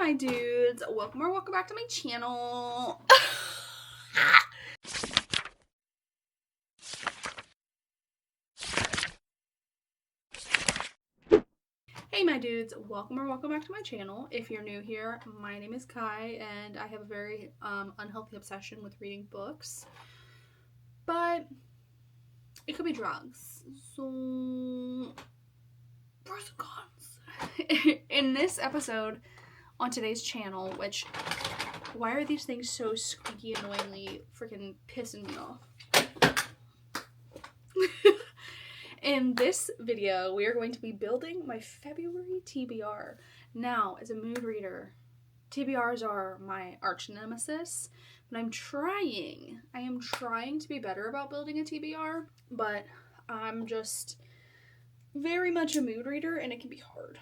my dudes, welcome back to my channel. Hey my dudes, welcome back to my channel. If you're new here, my name is Kai and I have a very unhealthy obsession with reading books, but it could be drugs, so pros and cons. In this episode on today's channel, which, why are these things so squeaky, annoyingly freaking pissing me off? In this video, we are going to be building my February TBR. Now, as a mood reader, TBRs are my arch nemesis, but I am trying to be better about building a TBR, but I'm just very much a mood reader and it can be hard.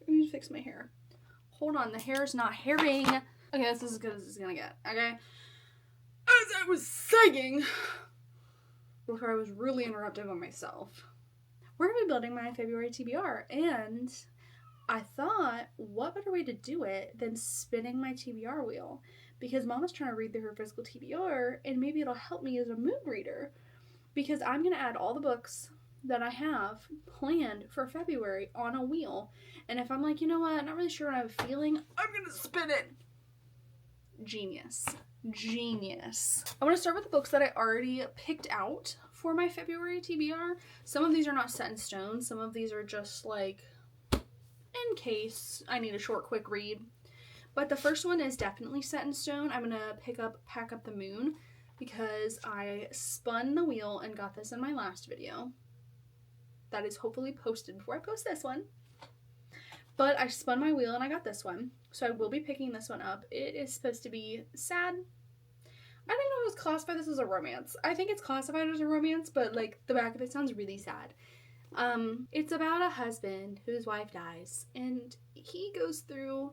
Let me fix my hair. Hold on, the hair is not hairing. Okay, this is as good as it's gonna get, okay? As I was saying, before I was really interrupted by myself, we're gonna be building my February TBR, and I thought, what better way to do it than spinning my TBR wheel? Because Mama's trying to read through her physical TBR, and maybe it'll help me as a mood reader, because I'm gonna add all the books that I have planned for February on a wheel, and if I'm like, you know what, I'm not really sure what I'm feeling, I'm gonna spin it. Genius. I want to start with the books that I already picked out for my February TBR. Some of these are not set in stone. Some of these are just like in case I need a short, quick read. But the first one is definitely set in stone. I'm going to Pack Up the Moon because I spun the wheel and got this in my last video. That is hopefully posted before I post this one. But I spun my wheel and I got this one. So I will be picking this one up. It is supposed to be sad. I didn't know it was classified this as a romance. I think it's classified as a romance, but like the back of it sounds really sad. It's about a husband whose wife dies and he goes through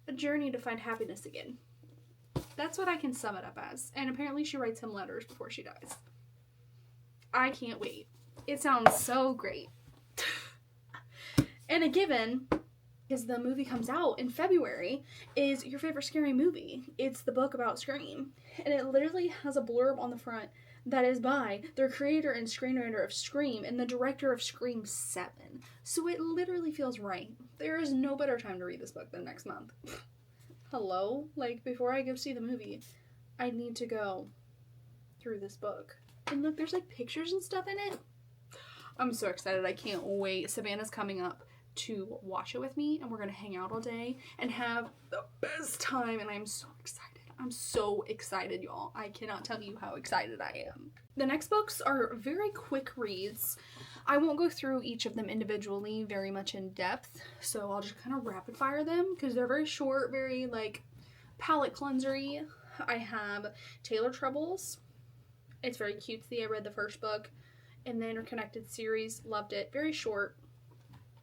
a journey to find happiness again. That's what I can sum it up as. And apparently she writes him letters before she dies. I can't wait. It sounds so great. And a given, because the movie comes out in February, is your favorite scary movie. It's the book about Scream. And it literally has a blurb on the front that is by the creator and screenwriter of Scream and the director of Scream 7. So it literally feels right. There is no better time to read this book than next month. Hello? Like, before I go see the movie, I need to go through this book. And look, there's like pictures and stuff in it. I'm so excited. I can't wait. Savannah's coming up to watch it with me, and we're gonna hang out all day and have the best time, and I'm so excited. I'm so excited, y'all. I cannot tell you how excited I am. The next books are very quick reads. I won't go through each of them individually very much in depth, so I'll just kind of rapid fire them because they're very short, very like palate cleansery. I have Taylor Troubles. It's very cutesy. I read the first book in the Interconnected series, loved it. Very short.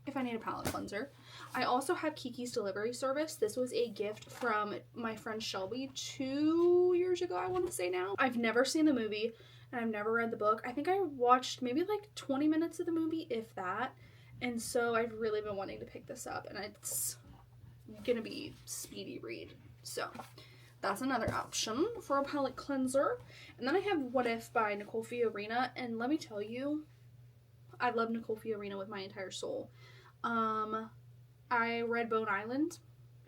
If I need a palate cleanser. I also have Kiki's Delivery Service. This was a gift from my friend Shelby 2 years ago, I want to say now. I've never seen the movie and I've never read the book. I think I watched maybe like 20 minutes of the movie, if that. And so I've really been wanting to pick this up, and it's gonna be speedy read. So that's another option for a palate cleanser. And then I have What If by Nicole Fiorina, and let me tell you, I love Nicole Fiorina with my entire soul. I read Bone Island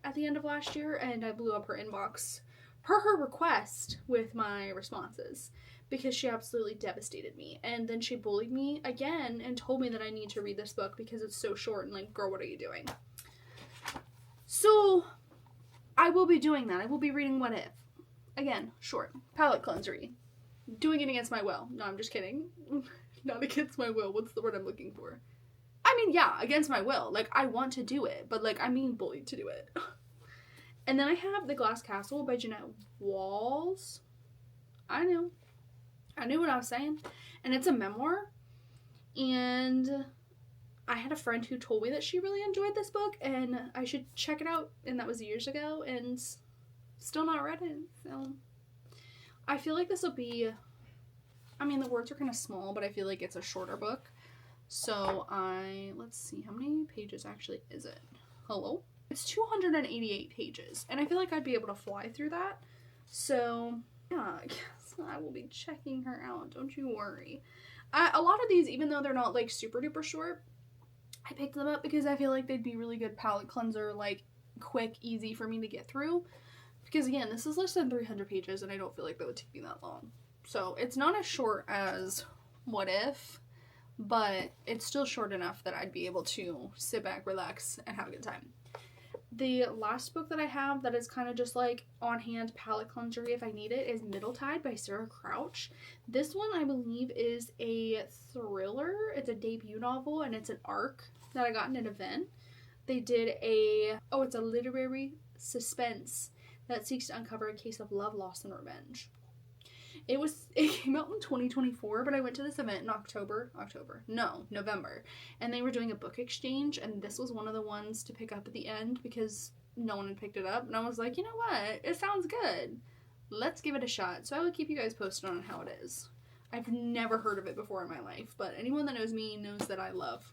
at the end of last year, and I blew up her inbox per her request with my responses because she absolutely devastated me. And then she bullied me again and told me that I need to read this book because it's so short, and like, girl, what are you doing? So I will be doing that. I will be reading What If. Again, short. Palate cleansery. Doing it against my will. No, I'm just kidding. Not against my will. What's the word I'm looking for? I mean, yeah, against my will. Like, I want to do it, but like, I'm being bullied to do it. And then I have The Glass Castle by Jeanette Walls. I knew what I was saying. And it's a memoir. And I had a friend who told me that she really enjoyed this book and I should check it out. And that was years ago, and still not read it. So I feel like this will be, I mean, the words are kind of small, but I feel like it's a shorter book. So let's see, how many pages actually is it? Hello? It's 288 pages, and I feel like I'd be able to fly through that. So, yeah, I guess I will be checking her out. Don't you worry. A lot of these, even though they're not, like, super duper short, I picked them up because I feel like they'd be really good palette cleanser, like, quick, easy for me to get through. Because, again, this is less than 300 pages, and I don't feel like that would take me that long. So, it's not as short as What If, but it's still short enough that I'd be able to sit back, relax, and have a good time. The last book that I have that is kind of just like on-hand palette cleanser if I need it is Middle Tide by Sarah Crouch. This one I believe is a thriller. It's a debut novel and it's an arc that I got in an event. They did it's a literary suspense that seeks to uncover a case of love, loss, and revenge. It came out in 2024, but I went to this event in November, and they were doing a book exchange, and this was one of the ones to pick up at the end because no one had picked it up, and I was like, you know what, it sounds good, let's give it a shot. So I will keep you guys posted on how it is. I've never heard of it before in my life, but anyone that knows me knows that I love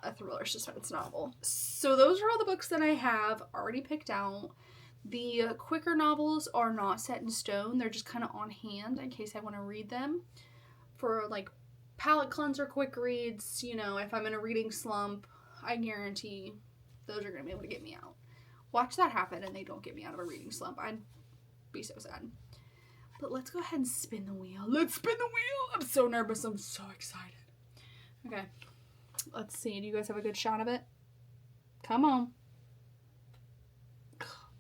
a thriller suspense novel. So those are all the books that I have already picked out. The quicker novels are not set in stone. They're just kind of on hand in case I want to read them. For, like, palette cleanser quick reads, you know, if I'm in a reading slump, I guarantee those are going to be able to get me out. Watch that happen and they don't get me out of a reading slump. I'd be so sad. But let's go ahead and spin the wheel. Let's spin the wheel! I'm so nervous. I'm so excited. Okay. Let's see. Do you guys have a good shot of it? Come on.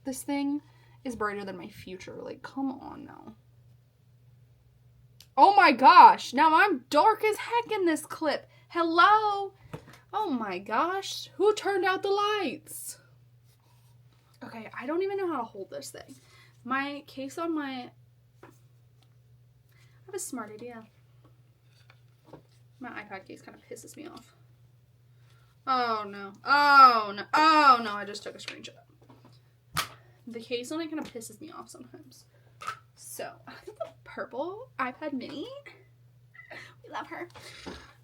This thing is brighter than my future. Like, come on now. Oh my gosh. Now I'm dark as heck in this clip. Hello? Oh my gosh. Who turned out the lights? Okay, I don't even know how to hold this thing. My case on my... I have a smart idea. My iPad case kind of pisses me off. Oh no. Oh no. Oh no, I just took a screenshot. The case on it kind of pisses me off sometimes. So, I got the purple iPad mini. We love her.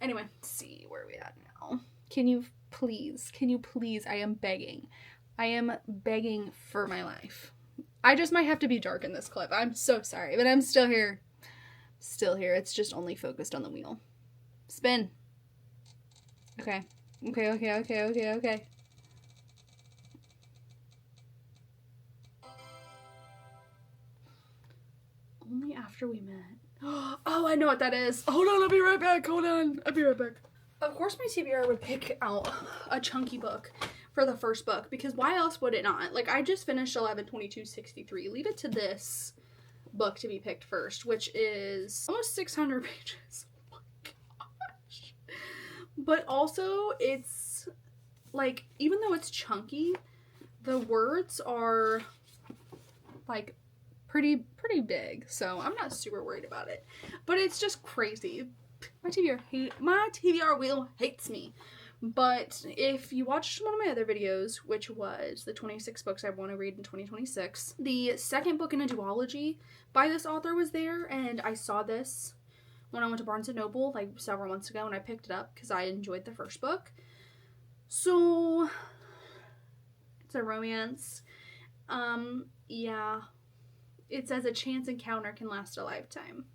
Anyway, let's see where are we at now. Can you please, I am begging. I am begging for my life. I just might have to be dark in this clip. I'm so sorry, but I'm still here. Still here. It's just only focused on the wheel. Spin. Okay. Okay. Only after we met. Oh, I know what that is. Hold on, I'll be right back. Hold on. I'll be right back. Of course my TBR would pick out a chunky book for the first book, because why else would it not? Like, I just finished 11/22/63. Leave it to this book to be picked first, which is almost 600 pages. Oh my gosh. But also, it's, like, even though it's chunky, the words are, like, pretty big, so I'm not super worried about it. But it's just crazy. My TBR wheel hates me. But if you watched one of my other videos, which was the 26 books I want to read in 2026, the second book in a duology by this author was there, and I saw this when I went to Barnes & Noble like several months ago, and I picked it up because I enjoyed the first book. So it's a romance. Yeah. It says a chance encounter can last a lifetime.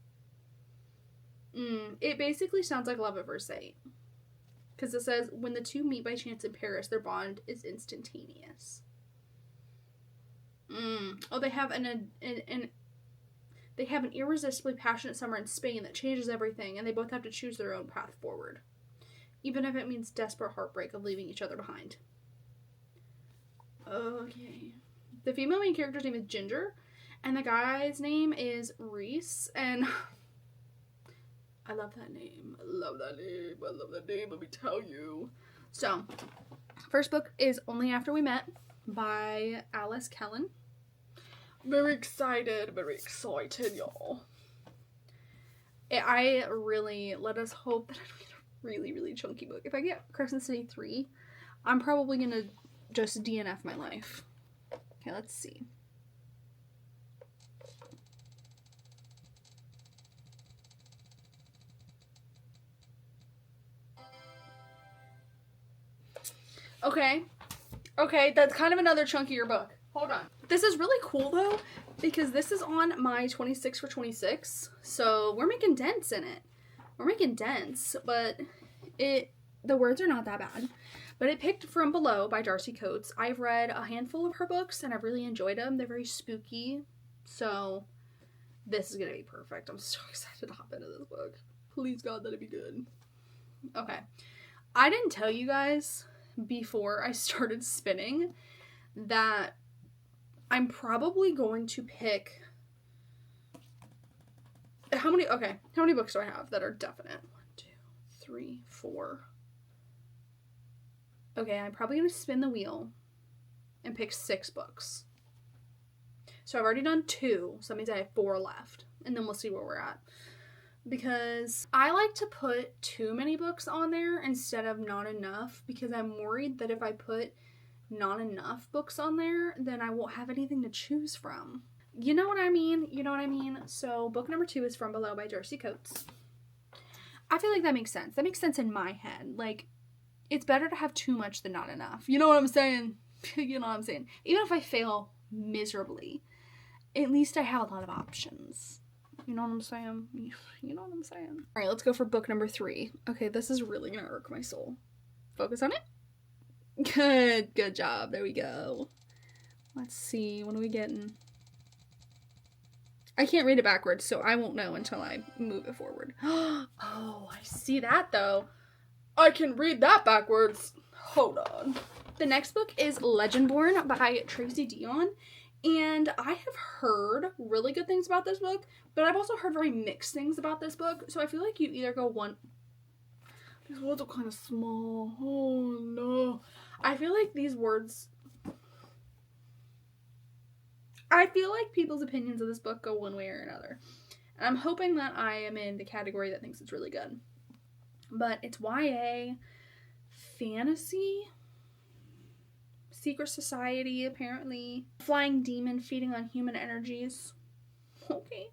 It basically sounds like love at first sight. Because it says, when the two meet by chance in Paris, their bond is instantaneous. Oh, they have an irresistibly passionate summer in Spain that changes everything, and they both have to choose their own path forward. Even if it means desperate heartbreak of leaving each other behind. Okay. The female main character's name is Ginger, and the guy's name is Reese, and I love that name. I love that name, let me tell you. So, first book is Only After We Met by Alice Kellen. Very excited, y'all. Let us hope that I read a really, really chunky book. If I get Crescent City 3, I'm probably gonna just DNF my life. Okay, let's see. Okay, Okay, that's kind of another chunkier book. Hold on. This is really cool though, because this is on my 26 for 26. So we're making dents in it. We're making dents, but the words are not that bad. But it picked From Below by Darcy Coates. I've read a handful of her books and I've really enjoyed them. They're very spooky. So this is going to be perfect. I'm so excited to hop into this book. Please God, that it'd be good. Okay. I didn't tell you guys before I started spinning that I'm probably going to pick how many books do I have that are definite? 1, 2, 3, 4. Okay, I'm probably going to spin the wheel and pick 6 books. So I've already done 2, so that means I have 4 left. And then we'll see where we're at. Because I like to put too many books on there instead of not enough, because I'm worried that if I put not enough books on there, then I won't have anything to choose from. You know what I mean? You know what I mean? So book number 2 is From Below by Darcy Coates. I feel like that makes sense. That makes sense in my head. Like, it's better to have too much than not enough. You know what I'm saying? You know what I'm saying? Even if I fail miserably, at least I have a lot of options. You know what I'm saying? You know what I'm saying? All right, let's go for book number 3. Okay, this is really gonna irk my soul. Focus on it. Good job. There we go. Let's see. What are we getting? I can't read it backwards, so I won't know until I move it forward. Oh, I see that though. I can read that backwards. Hold on. The next book is Legendborn by Tracy Dion. And I have heard really good things about this book, but I've also heard very mixed things about this book. So I feel like you either go one... These words are kind of small. Oh no. I feel like these words... I feel like people's opinions of this book go one way or another. And I'm hoping that I am in the category that thinks it's really good. But it's YA, fantasy, secret society, apparently. Flying demon feeding on human energies. Okay.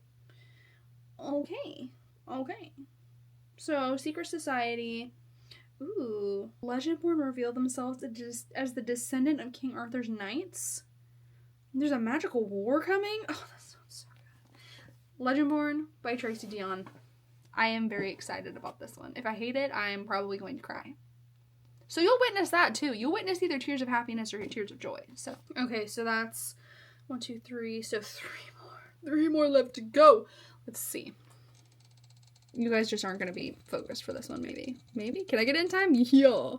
So, secret society. Ooh. Legendborn reveal themselves as the descendant of King Arthur's knights. There's a magical war coming? Oh, that sounds so good. Legendborn by Tracy Dion. I am very excited about this one. If I hate it, I'm probably going to cry. So you'll witness that too. You'll witness either tears of happiness or tears of joy. So, okay, so that's 1, 2, 3. So 3 more. 3 more left to go. Let's see. You guys just aren't going to be focused for this one, maybe. Maybe? Can I get it in time? Yeah.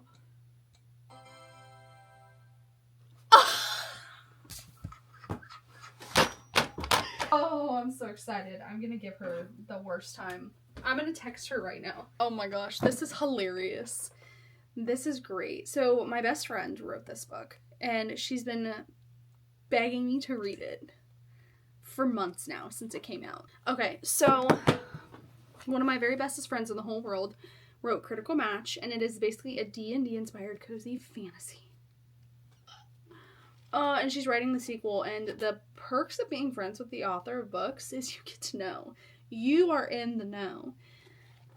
Oh, I'm so excited. I'm going to give her the worst time. I'm going to text her right now. Oh my gosh, this is hilarious. This is great. So my best friend wrote this book, and she's been begging me to read it for months now since it came out. Okay, so one of my very bestest friends in the whole world wrote Critical Match, and it is basically a D&D inspired cozy fantasy. And she's writing the sequel, and the perks of being friends with the author of books is you get to know. You are in the know.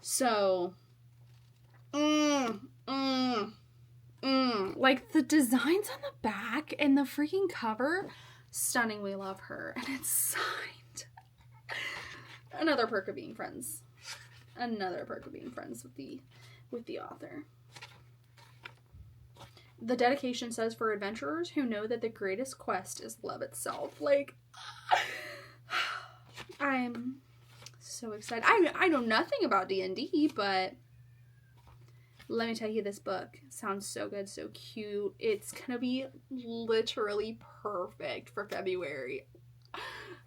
So, like the designs on the back and the freaking cover, stunning. We love her, and it's signed. Another perk of being friends. Another perk of being friends with the author. The dedication says, for adventurers who know that the greatest quest is love itself. Like, I'm so excited. I know nothing about D&D, but let me tell you, this book sounds so good, so cute. It's gonna be literally perfect for February.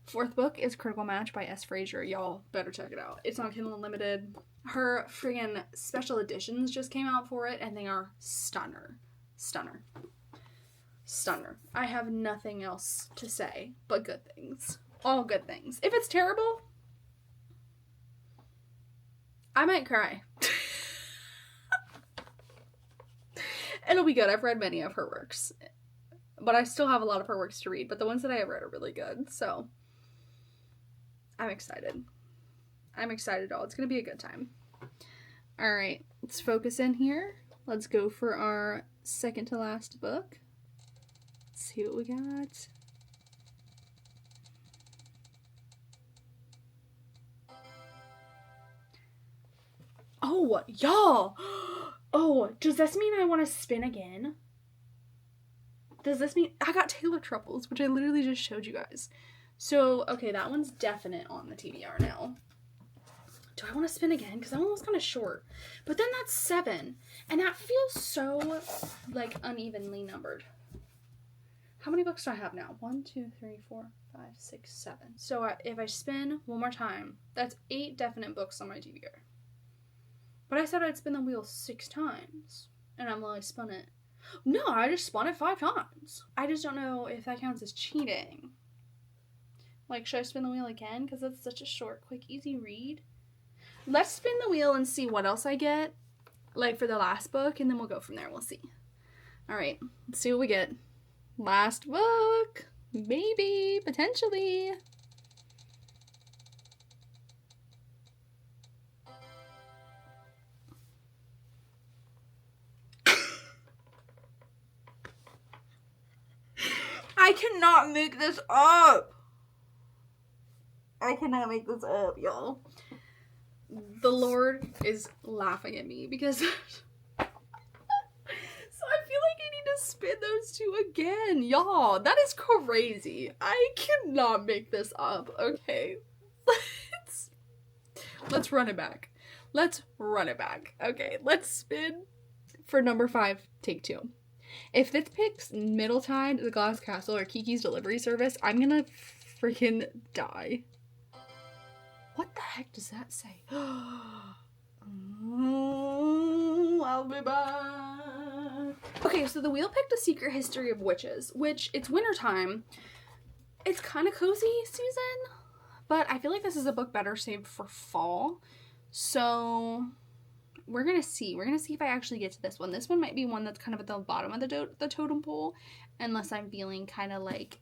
4th book is Critical Match by S. Fraser. Y'all better check it out. It's on Kindle Unlimited. Her friggin' special editions just came out for it, and they are stunner. I have nothing else to say but good things. All good things. If it's terrible, I might cry. It'll be good. I've read many of her works, but I still have a lot of her works to read, but the ones that I have read are really good, so I'm excited. All. It's gonna be a good time. All right, let's focus in here. Let's go for our second to last book. see what we got. Oh, y'all. Oh, does this mean I want to spin again? Does this mean I got Taylor Truffles, which I literally just showed you guys? So, okay, that one's definite on the TBR now. Do I want to spin again? Because that one was kind of short. But then that's 7. And that feels so, like, unevenly numbered. How many books do I have now? 1, 2, 3, 4, 5, 6, 7. So if I spin one more time, that's 8 definite books on my TBR. But I said I'd spin the wheel 6 times. And I've only spun it. No, I just spun it 5 times. I just don't know if that counts as cheating. Like, should I spin the wheel again? Because it's such a short, quick, easy read. Let's spin the wheel and see what else I get, like, for the last book, and then we'll go from there. We'll see. All right, let's see what we get. Last book. Maybe. Potentially. I cannot make this up. I cannot make this up, y'all. The Lord is laughing at me because so I feel like I need to spin those 2 again. Y'all, that is crazy. I cannot make this up. Okay. Let's run it back. Let's run it back. Okay, let's spin for number 5, take 2. If this picks Middle Tide, The Glass Castle, or Kiki's Delivery Service, I'm gonna freaking die. What the heck does that say? I'll be back. Okay, so the wheel picked A Secret History of Witches, which it's wintertime. It's kind of cozy season, but I feel like this is a book better saved for fall. So we're going to see. We're going to see if I actually get to this one. This one might be one that's kind of at the bottom of the totem pole, unless I'm feeling kind of like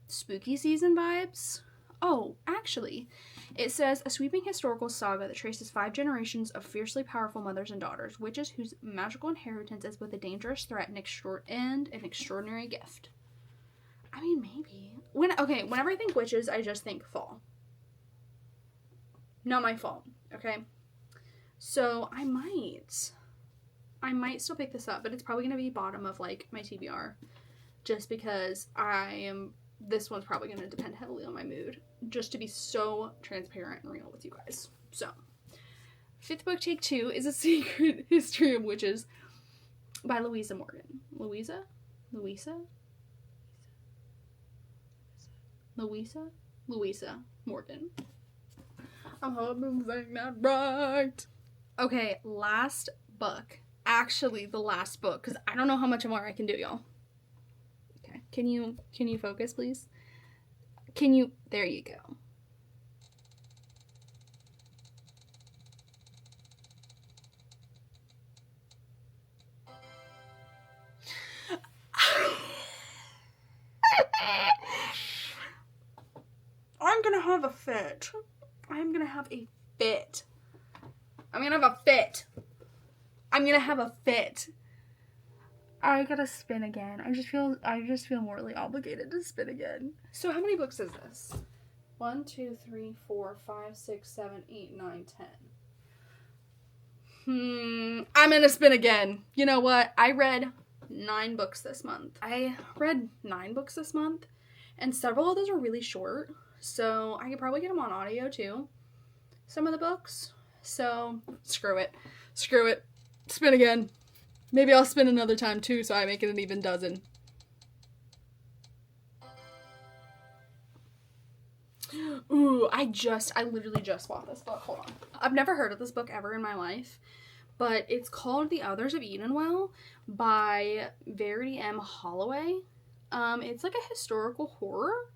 spooky season vibes. Oh, actually, it says a sweeping historical saga that traces 5 generations of fiercely powerful mothers and daughters, witches whose magical inheritance is both a dangerous threat and an extraordinary gift. I mean, maybe. Whenever I think witches, I just think fall. Not my fault, okay? So I might still pick this up, but it's probably going to be bottom of, like, my TBR, just because this one's probably going to depend heavily on my mood, just to be so transparent and real with you guys. So, 5th book, take 2, is A Secret History of Witches by Louisa Morgan. Louisa Morgan. I hope I'm saying that right. Okay, last book. Actually, the last book, because I don't know how much more I can do, y'all. Okay, can you focus, please? There you go. I'm gonna have a fit. I'm gonna have a fit. I gotta spin again. I just feel morally obligated to spin again. So how many books is this? 1, 2, 3, 4, 5, 6, 7, 8, 9, 10. I'm gonna spin again. You know what? I read 9 books this month. And several of those are really short. So I could probably get them on audio too. Some of the books. So screw it. Spin again. Maybe I'll spin another time too, so I make it an even dozen. Ooh, I literally just bought this book. Hold on. I've never heard of this book ever in my life, but it's called The Others of Edenwell by Verity M. Holloway. It's like a historical horror.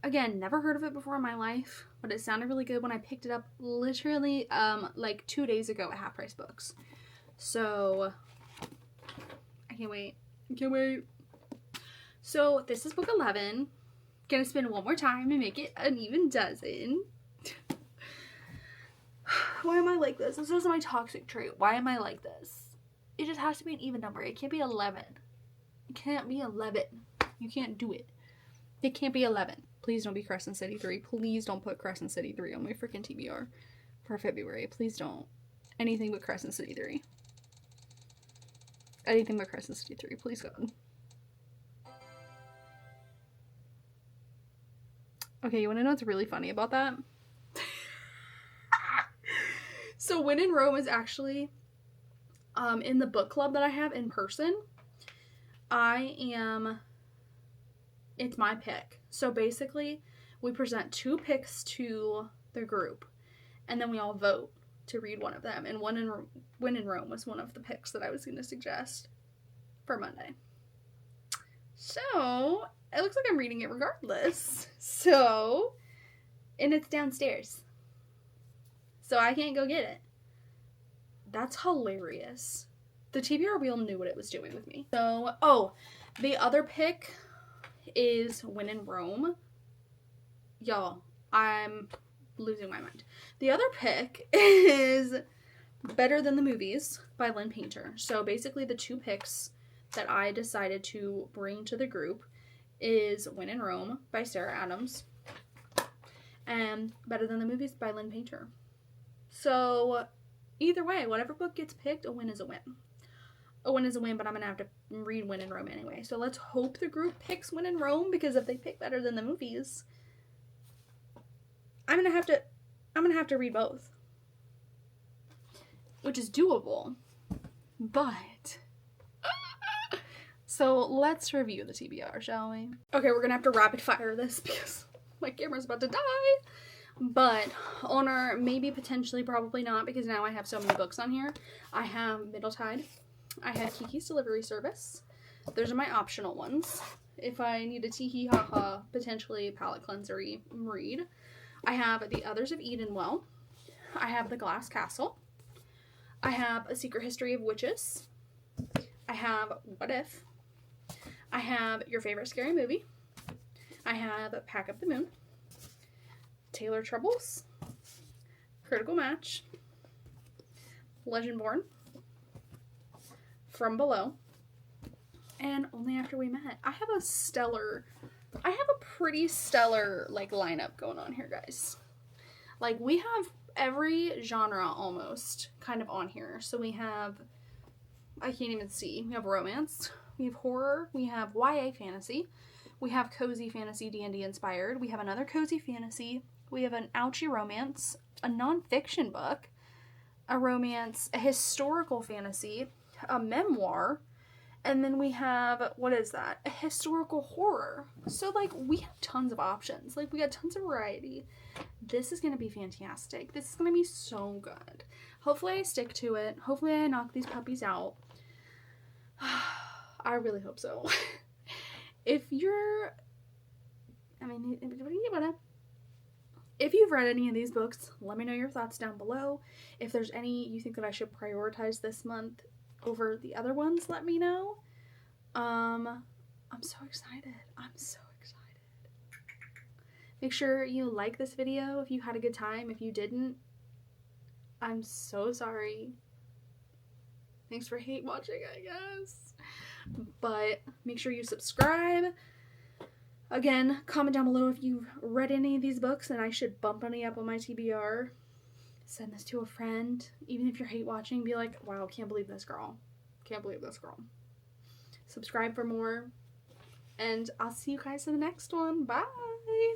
Again, never heard of it before in my life, but it sounded really good when I picked it up literally like 2 days ago at Half Price Books. So I can't wait. So this is book 11. Gonna spin one more time and make it an even dozen. Why am I like this? This is my toxic trait. Why am I like this? It just has to be an even number. It can't be 11. It can't be 11. You can't do it. It can't be 11. Please don't be Crescent City 3. Please don't put Crescent City 3 on my freaking TBR for February. Please don't. Anything but Crescent City 3. Anything but Crescent City 3. Please, God. Okay, you want to know what's really funny about that? So When in Rome is actually in the book club that I have in person. It's my pick. So basically, we present 2 picks to the group, and then we all vote to read one of them. And When in Rome was one of the picks that I was going to suggest for Monday. So, it looks like I'm reading it regardless. So, and it's downstairs. So I can't go get it. That's hilarious. The TBR wheel knew what it was doing with me. So, oh, the other pick is When in Rome. Y'all, I'm losing my mind. The other pick is Better Than the Movies by Lynn Painter. So basically the 2 picks that I decided to bring to the group is When in Rome by Sarah Adams and Better Than the Movies by Lynn Painter. So either way, whatever book gets picked, a win is a win. A win is a win, but I'm going to have to read When in Rome anyway. So let's hope the group picks When in Rome, because if they pick Better Than the Movies, I'm going to have to read both. Which is doable. But so let's review the TBR, shall we? Okay, we're going to have to rapid fire this because my camera's about to die. But owner, maybe, potentially, probably not, because now I have so many books on here. I have Middle Tide. I have Kiki's Delivery Service. Those are my optional ones. If I need a tee-hee ha-ha, potentially palette cleanser-y read. I have The Others of Edenwell. I have The Glass Castle. I have A Secret History of Witches. I have What If. I have Your Favorite Scary Movie. I have Pack Up the Moon. Taylor Troubles, Critical Match, Legendborn, From Below, and Only After We Met. I have a pretty stellar, like, lineup going on here, guys. Like, we have every genre almost kind of on here. So we have, I can't even see, we have romance, we have horror, we have YA fantasy, we have cozy fantasy D&D inspired, we have another cozy fantasy, we have an ouchie romance, a nonfiction book, a romance, a historical fantasy, a memoir, and then we have, what is that? A historical horror. So, like, we have tons of options. Like, we got tons of variety. This is going to be fantastic. This is going to be so good. Hopefully I stick to it. Hopefully I knock these puppies out. I really hope so. If you've read any of these books, let me know your thoughts down below. If there's any you think that I should prioritize this month over the other ones, let me know. I'm so excited. I'm so excited. Make sure you like this video if you had a good time. If you didn't, I'm so sorry. Thanks for hate watching, I guess. But make sure you subscribe. Again, comment down below if you've read any of these books and I should bump any up on my TBR. Send this to a friend. Even if you're hate watching, be like, wow, can't believe this girl. Can't believe this girl. Subscribe for more. And I'll see you guys in the next one. Bye!